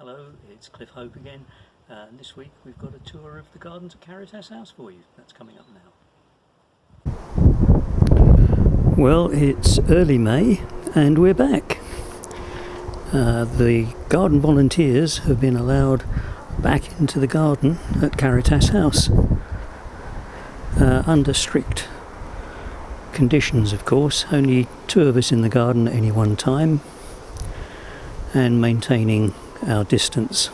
Hello, it's Cliff Hope again, and this week we've got a tour of the gardens at Caritas House for you. That's coming up now. Well, it's early May and we're back. The garden volunteers have been allowed back into the garden at Caritas House under strict conditions, of course. Only 2 of us in the garden at any one time, and maintaining our distance,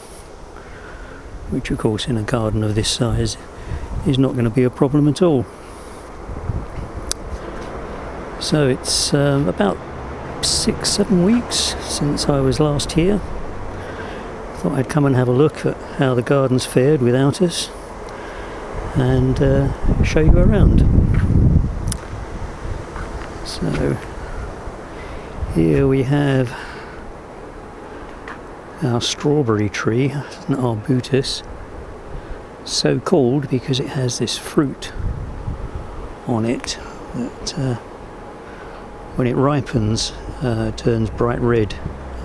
which of course in a garden of this size is not going to be a problem at all. So it's about 6-7 weeks since I was last here. Thought I'd come and have a look at how the garden's fared without us and show you around. So here we have our strawberry tree, an Arbutus, so called because it has this fruit on it that when it ripens turns bright red,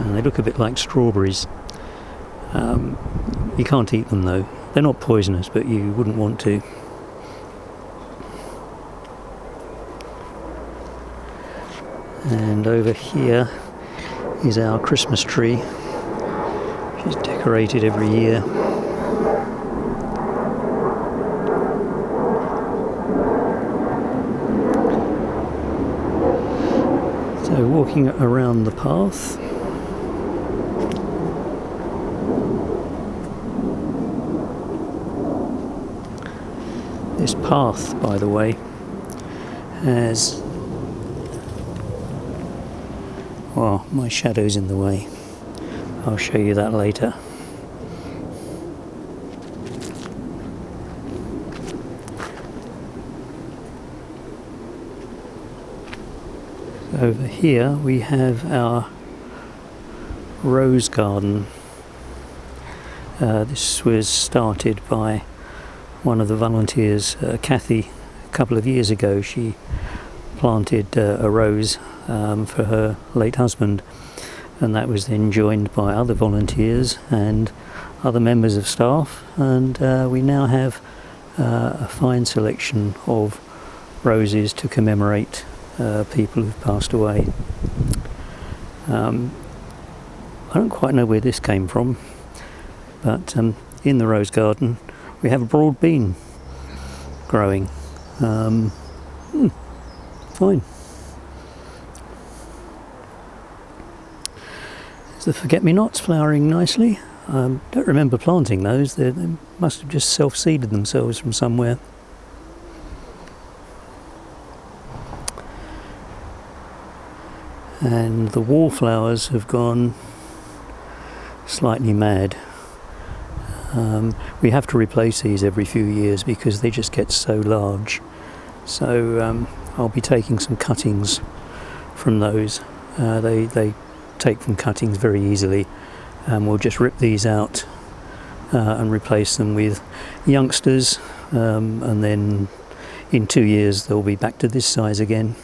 and they look a bit like strawberries. You can't eat them though, they're not poisonous, but you wouldn't want to. And over here is our Christmas tree. She's decorated every year. So walking around the path. This path, by the way, has... well, my shadow's in the way. I'll show you that later. Over here we have our rose garden. This was started by one of the volunteers, Kathy, a couple of years ago. She planted a rose for her late husband, and that was then joined by other volunteers and other members of staff, and we now have a fine selection of roses to commemorate people who've passed away. I don't quite know where this came from, but in the rose garden we have a broad bean growing. Fine. The forget-me-nots flowering nicely. Don't remember planting those. They must have just self-seeded themselves from somewhere. And the wallflowers have gone slightly mad. We have to replace these every few years because they just get so large. So I'll be taking some cuttings from those. They take from cuttings very easily, and we'll just rip these out and replace them with youngsters, and then in 2 years they'll be back to this size again.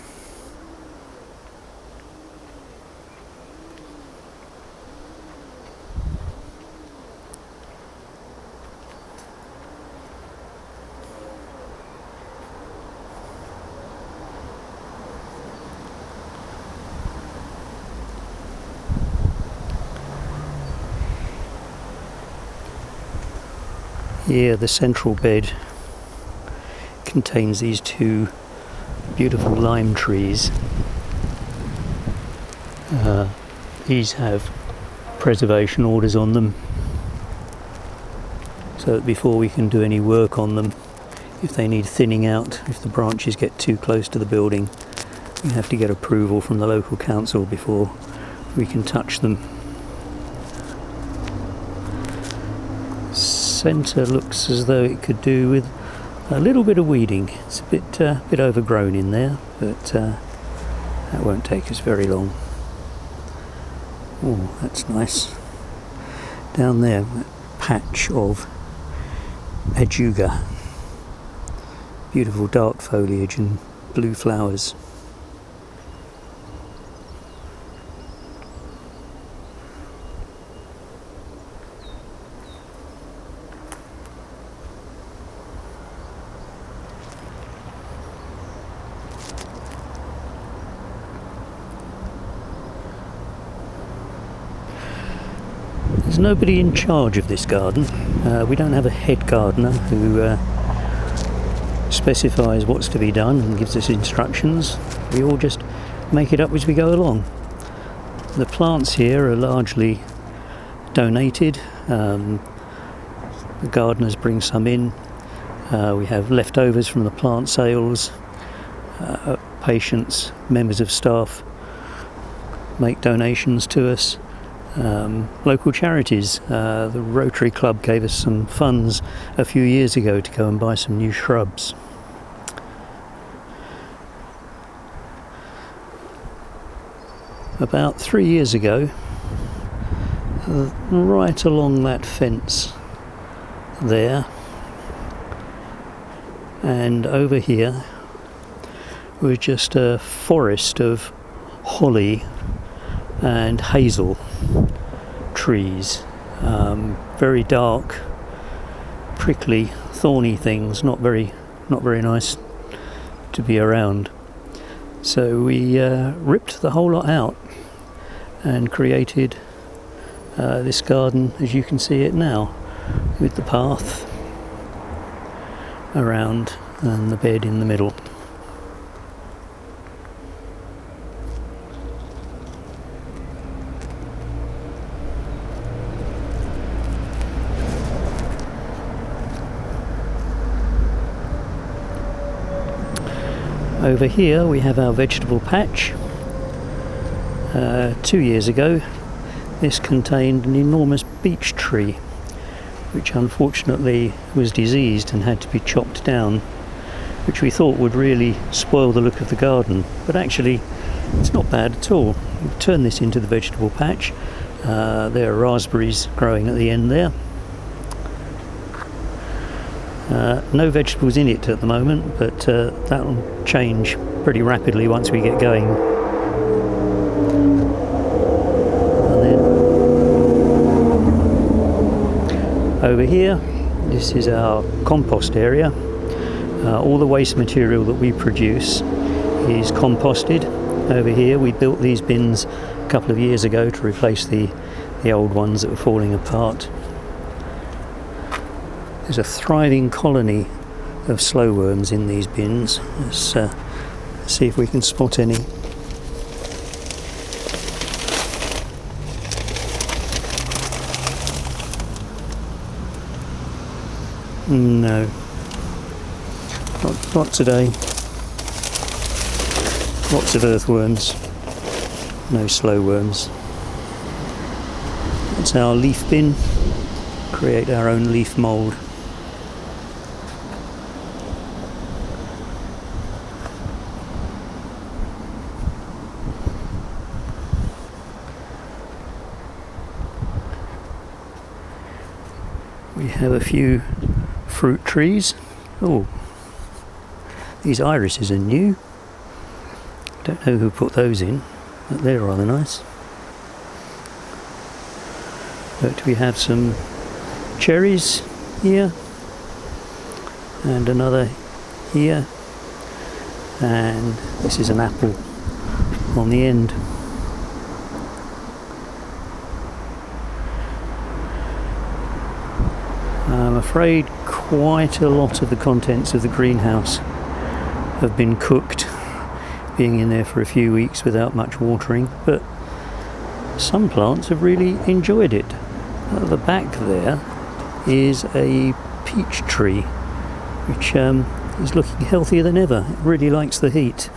Here the central bed contains these 2 beautiful lime trees. These have preservation orders on them, so that before we can do any work on them, if they need thinning out, if the branches get too close to the building, we have to get approval from the local council before we can touch them. Centre looks as though it could do with a little bit of weeding. It's a bit overgrown in there, but that won't take us very long. Oh, that's nice. Down there, a patch of ajuga. Beautiful dark foliage and blue flowers. There's nobody in charge of this garden. We don't have a head gardener who specifies what's to be done and gives us instructions. We all just make it up as we go along. The plants here are largely donated. The gardeners bring some in. We have leftovers from the plant sales. Patients, members of staff make donations to us. Local charities. The Rotary Club gave us some funds a few years ago to go and buy some new shrubs. About 3 years ago, right along that fence there and over here was just a forest of holly and hazel trees, very dark, prickly, thorny things, not very nice to be around. So we ripped the whole lot out and created this garden as you can see it now, with the path around and the bed in the middle. Over here we have our vegetable patch. 2 years ago this contained an enormous beech tree which unfortunately was diseased and had to be chopped down, which we thought would really spoil the look of the garden, but actually it's not bad at all. We've turned this into the vegetable patch. There are raspberries growing at the end there. No vegetables in it at the moment, but that will change pretty rapidly once we get going. And then over here, this is our compost area. All the waste material that we produce is composted. Over here we built these bins a couple of years ago to replace the old ones that were falling apart. There's a thriving colony of slowworms in these bins. Let's see if we can spot any. No, not today. Lots of earthworms, no slowworms. That's our leaf bin. Create our own leaf mould. We have a few fruit trees. Oh, these irises are new. Don't know who put those in, but they're rather nice. But we have some cherries here, and another here, and this is an apple on the end. I'm afraid quite a lot of the contents of the greenhouse have been cooked, being in there for a few weeks without much watering, but some plants have really enjoyed it. At the back there is a peach tree which is looking healthier than ever. It really likes the heat.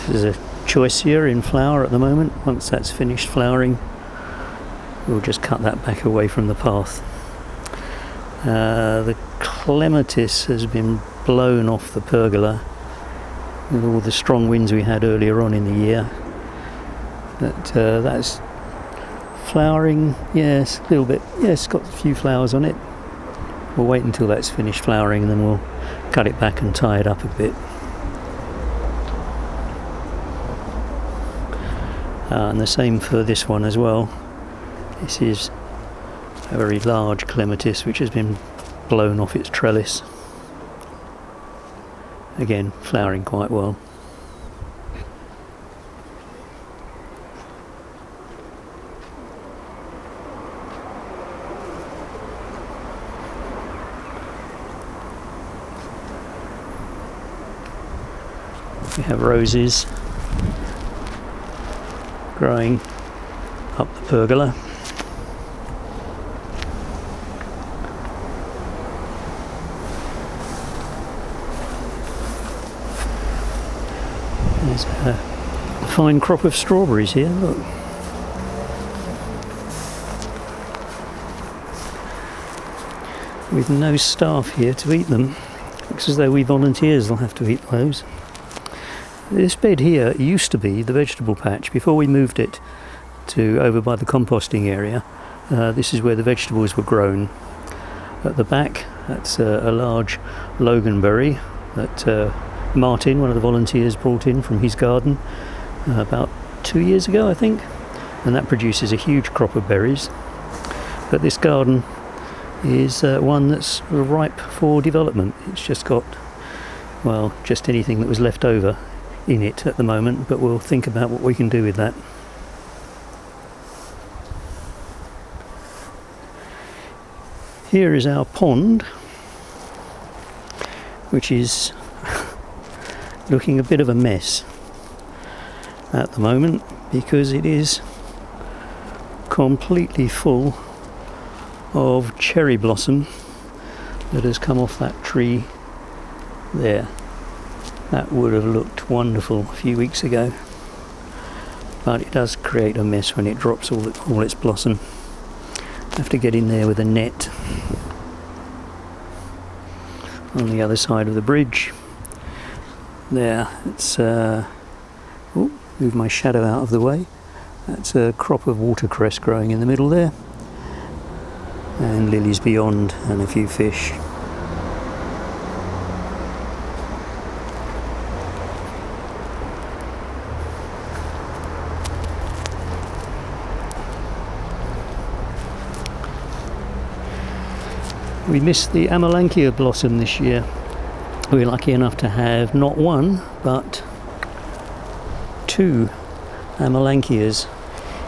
This is a choicea in flower at the moment. Once that's finished flowering, we'll just cut that back away from the path. The clematis has been blown off the pergola with all the strong winds we had earlier on in the year. But that's flowering, yes, a little bit. Yes, it's got a few flowers on it. We'll wait until that's finished flowering and then we'll cut it back and tie it up a bit. And the same for this one as well. This is a very large clematis which has been blown off its trellis. Again, flowering quite well. We have roses growing up the pergola. There's a fine crop of strawberries here, look. With no staff here to eat them. Looks as though we volunteers will have to eat those. This bed here used to be the vegetable patch. Before we moved it to over by the composting area, this is where the vegetables were grown. At the back, that's a large loganberry that Martin, one of the volunteers, brought in from his garden about 2 years ago, I think, and that produces a huge crop of berries. But this garden is one that's ripe for development. It's just got, well, just anything that was left over in it at the moment, but we'll think about what we can do with that. Here is our pond, which is looking a bit of a mess at the moment because it is completely full of cherry blossom that has come off that tree there. That would have looked wonderful a few weeks ago, but it does create a mess when it drops all its blossom. Have to get in there with a net. On the other side of the bridge there, it's move my shadow out of the way. That's a crop of watercress growing in the middle there, and lilies beyond, and a few fish. We missed the Amelanchier blossom this year. We were lucky enough to have not one, but 2 Amelanchiers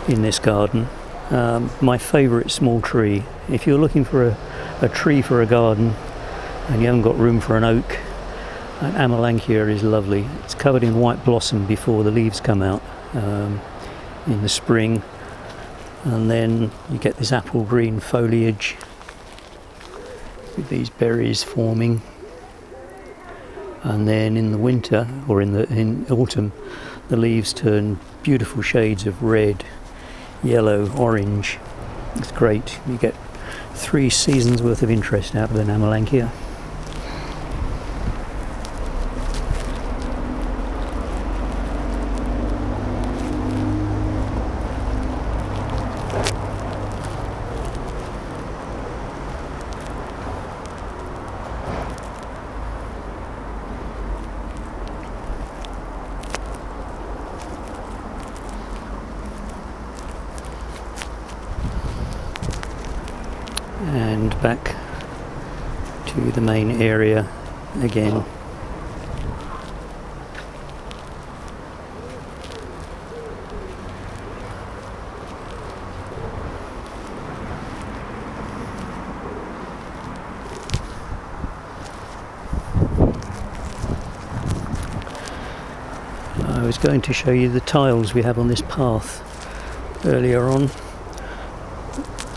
in this garden. My favourite small tree. If you're looking for a tree for a garden and you haven't got room for an oak, an Amelanchier is lovely. It's covered in white blossom before the leaves come out in the spring, and then you get this apple green foliage with these berries forming, and then in the winter or in autumn the leaves turn beautiful shades of red, yellow, orange. It's great. You get 3 seasons worth of interest out of an Amelanchier. And back to the main area again. I was going to show you the tiles we have on this path earlier on.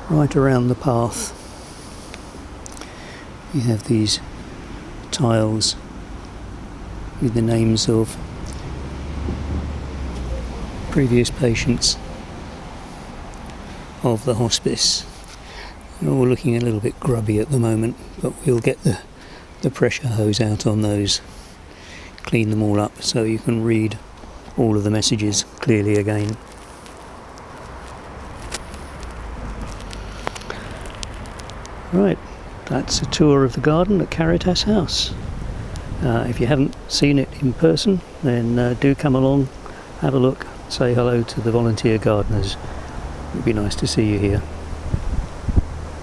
Right around the path you have these tiles with the names of previous patients of the hospice. They're all looking a little bit grubby at the moment, but we'll get the pressure hose out on those, clean them all up so you can read all of the messages clearly again. Right, that's a tour of the garden at Caritas House. If you haven't seen it in person, then do come along, have a look, say hello to the volunteer gardeners. It'd be nice to see you here.